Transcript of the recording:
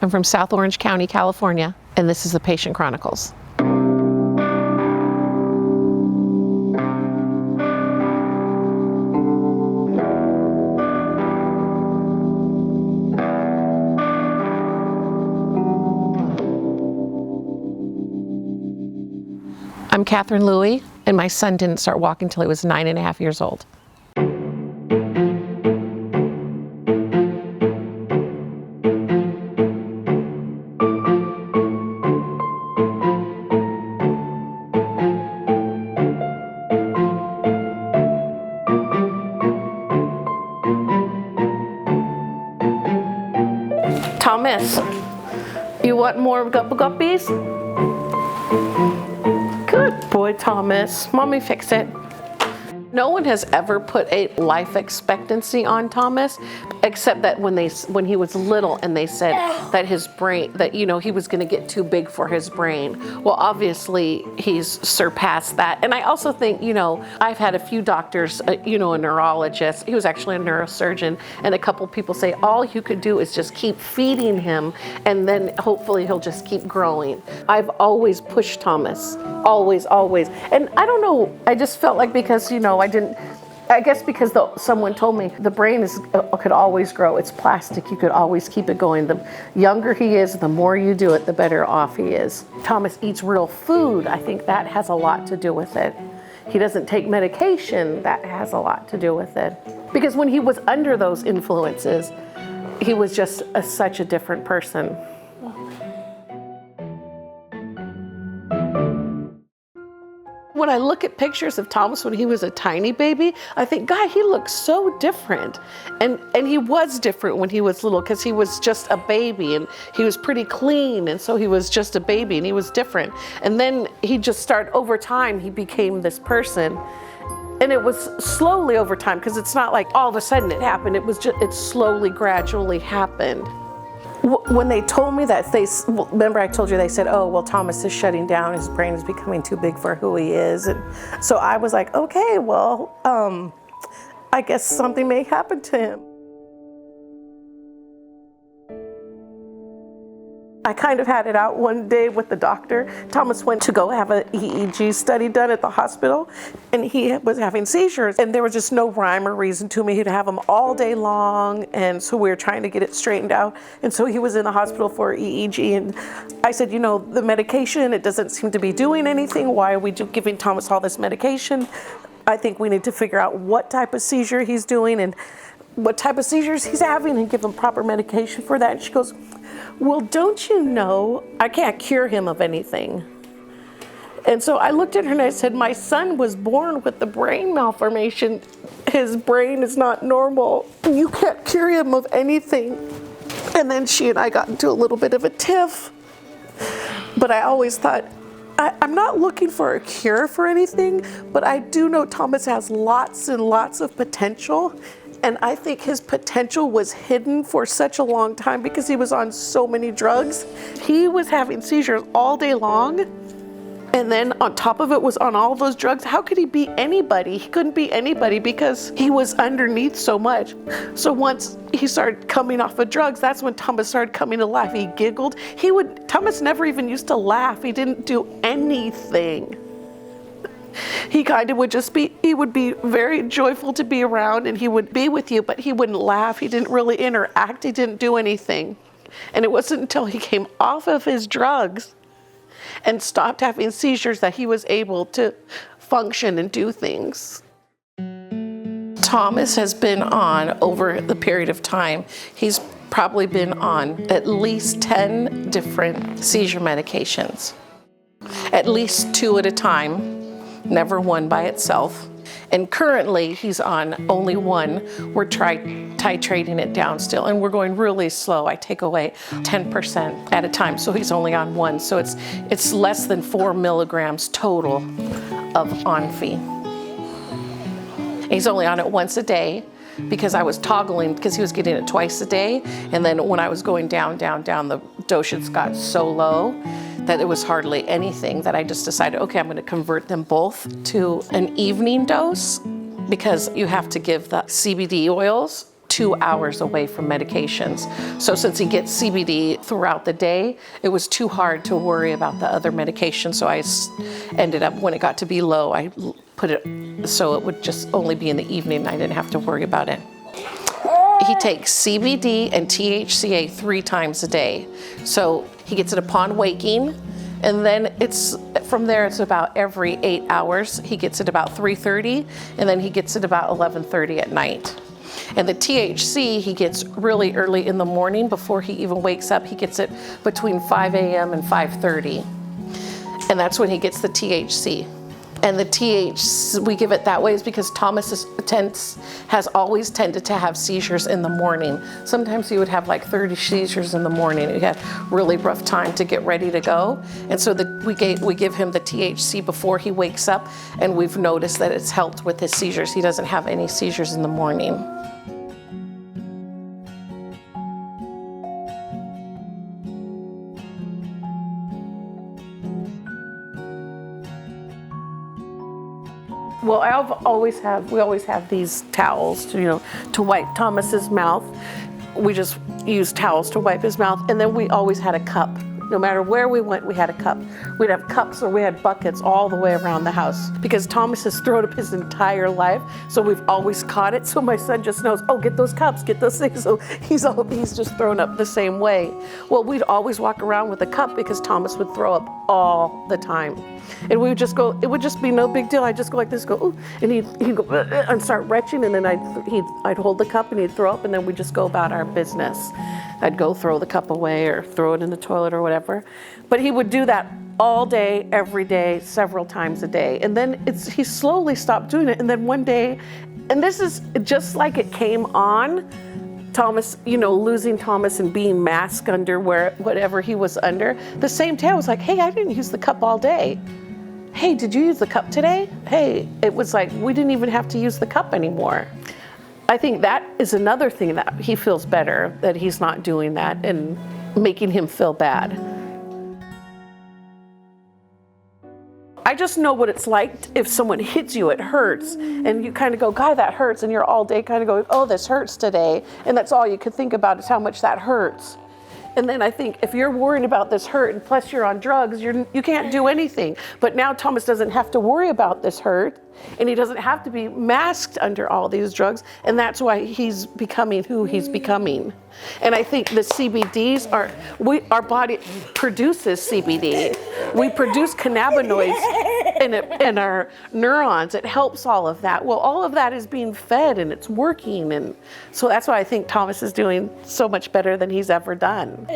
I'm from South Orange County, California, and this is the Patient Chronicles. I'm Catherine Louie, and my son didn't start walking until he was 9.5 years old. Thomas, you want more guppies? Good boy, Thomas. Mommy fix it. No one has ever put a life expectancy on Thomas, except that when he was little and they said that his brain, that, you know, he was going to get too big for his brain. Well, obviously he's surpassed that. And I also think, you know, I've had a few doctors, you know, a neurologist, he was actually a neurosurgeon, and a couple people say all you could do is just keep feeding him and then hopefully he'll just keep growing. I've always pushed Thomas, always. And I don't know, I just felt like because, you know, I guess because someone told me the brain could always grow. It's plastic, you could always keep it going. The younger he is, the more you do it, the better off he is. Thomas eats real food. I think that has a lot to do with it. He doesn't take medication. That has a lot to do with it. Because when he was under those influences, he was just such a different person. When I look at pictures of Thomas when he was a tiny baby, I think, God, he looks so different. And he was different when he was little because he was just a baby and he was pretty clean, and so he was just a baby and he was different. And then he just started, over time, he became this person. And it was slowly over time, because it's not like all of a sudden it happened. It slowly, gradually happened. When they told me that, remember I told you, they said, oh, well, Thomas is shutting down, his brain is becoming too big for who he is. And so I was like, okay, well, I guess something may happen to him. I kind of had it out one day with the doctor. Thomas went to go have an EEG study done at the hospital, and he was having seizures, and there was just no rhyme or reason to me. He'd have them all day long, and so we were trying to get it straightened out, and so he was in the hospital for EEG, and I said, you know, the medication, it doesn't seem to be doing anything. Why are we giving Thomas all this medication? I think we need to figure out what type of seizure he's doing and what type of seizures he's having and give him proper medication for that. And she goes, well, don't you know, I can't cure him of anything. And so I looked at her and I said, my son was born with the brain malformation. His brain is not normal. You can't cure him of anything. And then she and I got into a little bit of a tiff. But I always thought, I'm not looking for a cure for anything, but I do know Thomas has lots and lots of potential. And I think his potential was hidden for such a long time because he was on so many drugs. He was having seizures all day long. And then on top of it was on all those drugs. How could he be anybody? He couldn't be anybody because he was underneath so much. So once he started coming off of drugs, that's when Thomas started coming to life. He giggled. Thomas never even used to laugh. He didn't do anything. He kind of would he would be very joyful to be around, and he would be with you, but he wouldn't laugh. He didn't really interact. He didn't do anything. And it wasn't until he came off of his drugs and stopped having seizures that he was able to function and do things. Thomas has been on, over the period of time, he's probably been on at least 10 different seizure medications. At least 2 at a time. Never one by itself. And currently he's on only one. We're titrating it down still, and we're going really slow. I take away 10% at a time, so he's only on one. So it's less than 4 milligrams total of Onfi. He's only on it once a day because I was toggling, because he was getting it twice a day. And then when I was going down, the dosage got so low that it was hardly anything, that I just decided, okay, I'm going to convert them both to an evening dose, because you have to give the CBD oils 2 hours away from medications. So since he gets CBD throughout the day, it was too hard to worry about the other medications. So I ended up, when it got to be low, I put it so it would just only be in the evening. I didn't have to worry about it. He takes CBD and THCa 3 times a day. So he gets it upon waking, and then from there it's about every 8 hours. He gets it about 3:30, and then he gets it about 11:30 at night. And the THC he gets really early in the morning before he even wakes up. He gets it between 5 a.m. and 5:30. And that's when he gets the THC. And the THC, we give it that way is because Thomas has always tended to have seizures in the morning. Sometimes he would have like 30 seizures in the morning. He had really rough time to get ready to go. And so we give him the THC before he wakes up, and we've noticed that it's helped with his seizures. He doesn't have any seizures in the morning. Well, we always have these towels to wipe Thomas's mouth. We just use towels to wipe his mouth, and then we always had a cup. No matter where we went, we had a cup. We'd have cups or we had buckets all the way around the house because Thomas has thrown up his entire life, so we've always caught it. So my son just knows, oh, get those cups, get those things. So he's just thrown up the same way. Well, we'd always walk around with a cup because Thomas would throw up all the time. And we would just go, it would just be no big deal. I'd just go like this, go, ooh, and he'd go and start retching, and then I'd hold the cup and he'd throw up, and then we'd just go about our business. I'd go throw the cup away or throw it in the toilet or whatever. But he would do that all day, every day, several times a day. And then he slowly stopped doing it. And then one day, and this is just like it came on, Thomas, losing Thomas and being masked under whatever he was under. The same day I was like, hey, I didn't use the cup all day. Hey, did you use the cup today? Hey, it was like we didn't even have to use the cup anymore. I think that is another thing that he feels better, that he's not doing that and making him feel bad. I just know what it's like if someone hits you, it hurts. And you kind of go, God, that hurts. And you're all day kind of going, oh, this hurts today. And that's all you could think about is how much that hurts. And then I think if you're worried about this hurt and plus you're on drugs, you can't do anything. But now Thomas doesn't have to worry about this hurt, and he doesn't have to be masked under all these drugs, and that's why he's becoming who he's becoming. And I think the CBDs our body produces CBD. We produce cannabinoids in our neurons. It helps all of that. Well, all of that is being fed and it's working, and so that's why I think Thomas is doing so much better than he's ever done.